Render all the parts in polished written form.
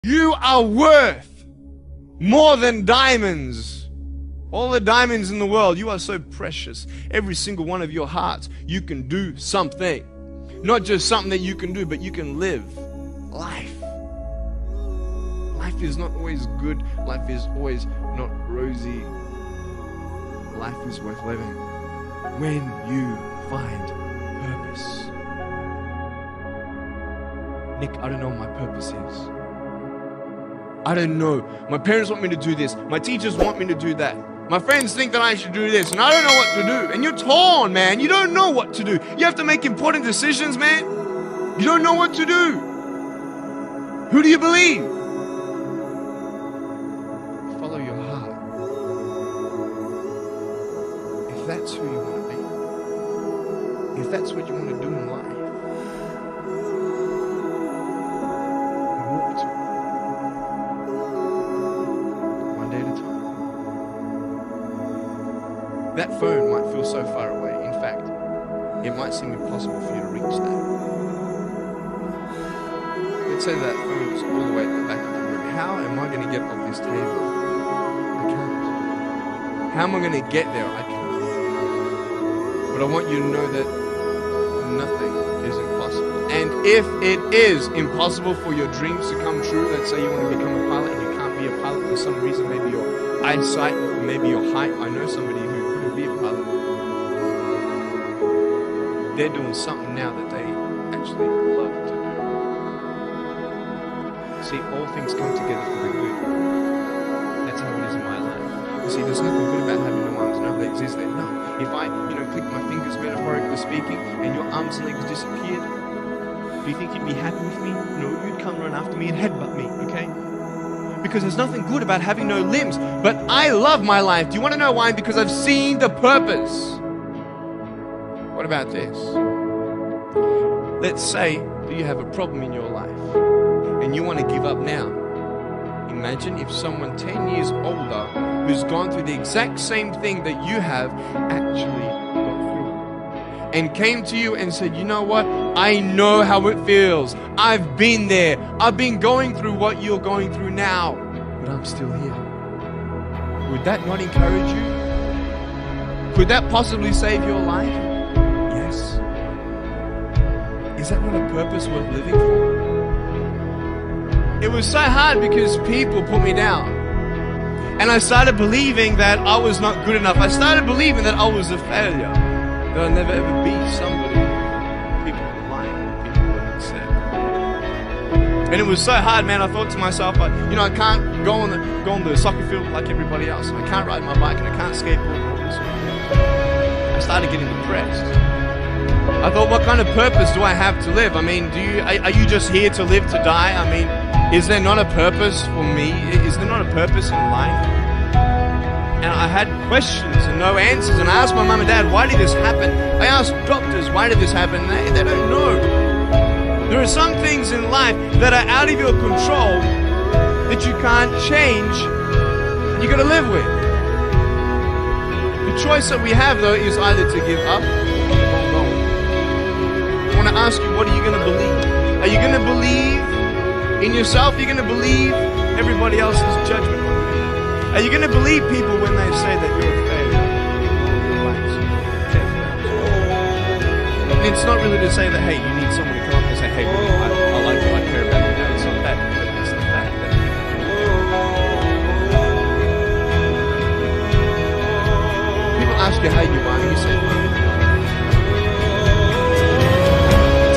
You are worth more than diamonds. All the diamonds in the world, you are so precious. Every single one of your hearts, you can do something. Not just something that you can do, but you can live life. Life is not always good. Life is always not rosy. Life is worth living when you find purpose. Nick, I don't know what my purpose is. I don't know. My parents want me to do this. My teachers want me to do that. My friends think that I should do this, and I don't know what to do. And you're torn, man. You don't know what to do. You have to make important decisions, man. You don't know what to do. Who do you believe? Follow your heart. If that's who you want to be, if that's what you want to do in life, walk to it. One day at a time. That phone might feel so far away. In fact, it might seem impossible for you to reach that. Let's say that phone's all the way at the back of the room. How am I going to get off this table? I can't. How am I going to get there? I can't. But I want you to know that nothing is impossible. And if it is impossible for your dreams to come true, let's say you want to become a pilot and you can't be a pilot for some reason, maybe your eyesight, maybe your height. I know somebody who couldn't be a pilot. They're doing something now that they actually love to do. See, all things come together for the good. That's how it is in my life. You see, there's nothing good about having no arms, no legs, is there? No. If I, click my fingers, metaphorically speaking, and your arms and legs disappeared, do you think you'd be happy with me? No, you'd come run after me and headbutt me, okay? Because there's nothing good about having no limbs. But I love my life. Do you want to know why? Because I've seen the purpose. What about this? Let's say that you have a problem in your life and you want to give up now. Imagine if someone 10 years older who's gone through the exact same thing that you have actually got through and came to you and said, you know what? I know how it feels. I've been there. I've been going through what you're going through now, but I'm still here. Would that not encourage you? Could that possibly save your life? Yes. Is that not a purpose worth living for? It was so hard because people put me down. And I started believing that I was not good enough. I started believing that I was a failure. That I'll never ever be somebody people would like, people would accept. And it was so hard, man. I thought to myself, I can't go on the soccer field like everybody else. I can't ride my bike and I can't skateboard. I started getting depressed. I thought, what kind of purpose do I have to live? I mean, are you just here to live to die? I mean, is there not a purpose for me? Is there not a purpose in life? And I had questions and no answers. And I asked my mum and dad, why did this happen? I asked doctors, why did this happen? They don't know. There are some things in life that are out of your control that you can't change. You got to live with. The choice that we have, though, is either to give up or keep on going. I want to ask you, what are you going to believe? Are you going to believe in yourself? Are you going to believe everybody else's judgment on you? Are you going to believe people when they say that you're a failure? And it's not really to say that, hey, you need someone to come up and say, hey, I like you, I care about you. No, it's not that. But it's the fact that people ask you how you are, and you say,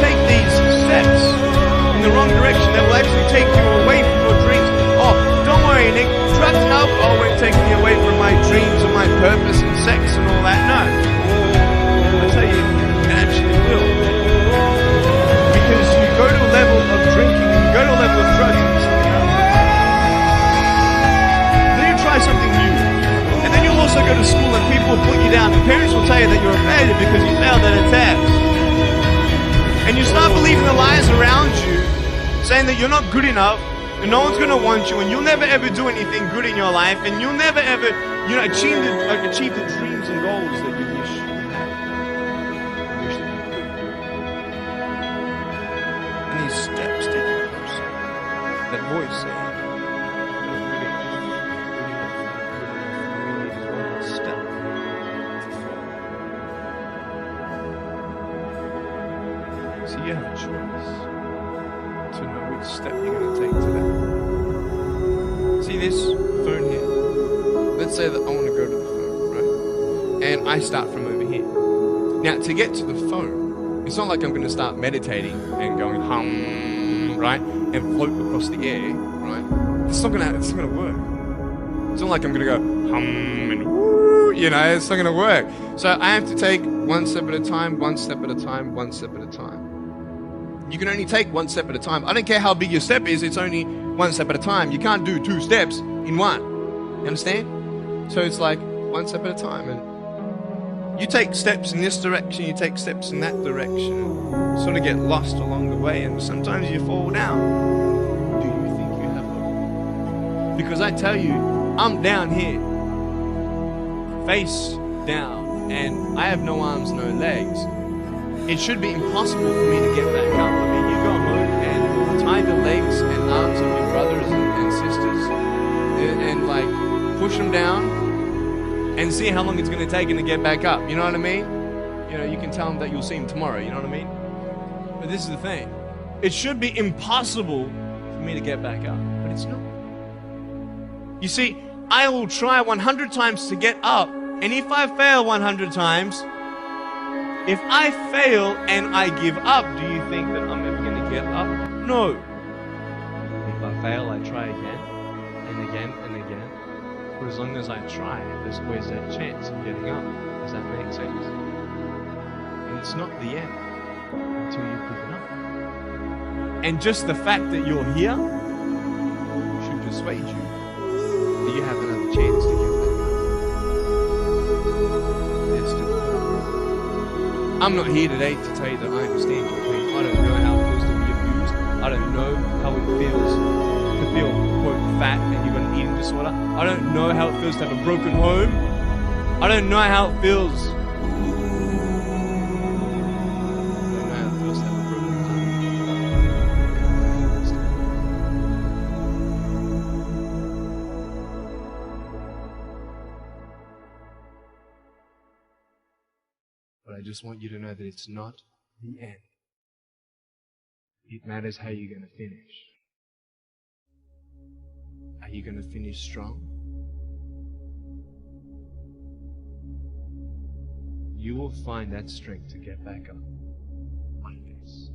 take these steps in the wrong direction that will actually take you away from your dreams. Oh, don't worry, Nick. Drugs and alcohol won't take me away from my dreams and my purpose and sex and all that. No. I tell you, it actually will. Because you go to a level of drinking, you go to a level of drugs and something else. Then you try something new. And then you'll also go to school and people will put you down. And parents will tell you that you're a failure because you failed at a test. And you start believing the lies around you, saying that you're not good enough, and no one's going to want you, and you'll never ever do anything good in your life, and you'll never ever, achieve the dreams and goals that you wish you had. You wish that you could do. And these steps take you closer. That voice close. So you have a choice to know which step you're going to take today. See this phone here? Let's say that I want to go to the phone, right? And I start from over here. Now, to get to the phone, it's not like I'm going to start meditating and going hum, right? And float across the air, right? It's not going to work. It's not like I'm going to go hum and woo, it's not going to work. So I have to take one step at a time, one step at a time, one step at a time. You can only take one step at a time. I don't care how big your step is, it's only one step at a time. You can't do 2 steps in one. You understand? So it's like one step at a time. And you take steps in this direction, you take steps in that direction, and sort of get lost along the way, and sometimes you fall down. Do you think you have hope? Because I tell you, I'm down here, face down, and I have no arms, no legs. It should be impossible for me to get back up. I mean, you go home and tie the legs and arms of your brothers and sisters and like push them down and see how long it's going to take them to get back up. You know what I mean? You can tell them that you'll see them tomorrow. You know what I mean? But this is the thing. It should be impossible for me to get back up, but it's not. You see, I will try 100 times to get up, and if I fail 100 times, if I fail and I give up, do you think that I'm ever going to get up? No. If I fail, I try again and again and again. For as long as I try, there's always that chance of getting up. Does that make sense? And it's not the end until you've given up. And just the fact that you're here should persuade you that you have another chance to get back up. There's still hope. I'm not here today to tell you that I understand your pain. I don't know how it feels to be abused. I don't know how it feels to feel, quote, fat and you've got an eating disorder. I don't know how it feels to have a broken home. I don't know how it feels. I don't know how it feels to have a broken heart. But I just want you to know that it's not the end. It matters how you're going to finish. Are you going to finish strong? You will find that strength to get back up like this.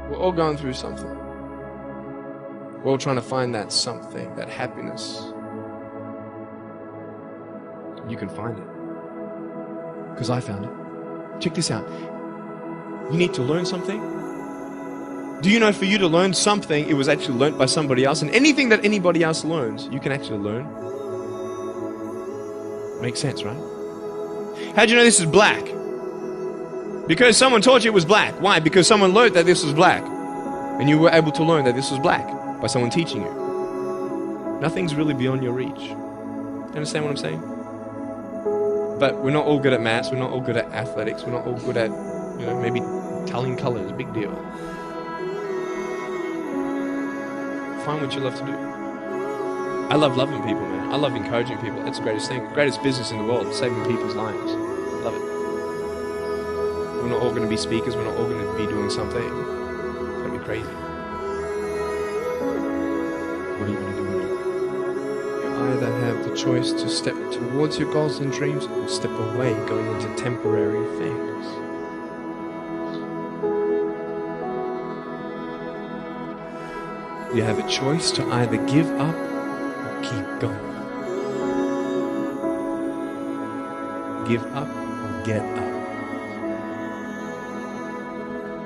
We're all going through something. We're all trying to find that something, that happiness. You can find it. Because I found it. Check this out. You need to learn something. Do you know for you to learn something, it was actually learnt by somebody else? And anything that anybody else learns, you can actually learn. Makes sense, right? How'd you know this is black? Because someone taught you it was black. Why? Because someone learned that this was black. And you were able to learn that this was black by someone teaching you. Nothing's really beyond your reach. You understand what I'm saying? But we're not all good at maths. We're not all good at athletics. We're not all good at, maybe telling colors. Big deal. Find what you love to do. I love loving people, man. I love encouraging people. That's the greatest thing. Greatest business in the world. Saving people's lives. Love it. We're not all going to be speakers. We're not all going to be doing something. It's going to be crazy. What are you going to do? You either have the choice to step towards your goals and dreams or step away, going into temporary things. You have a choice to either give up or keep going. Give up or get up.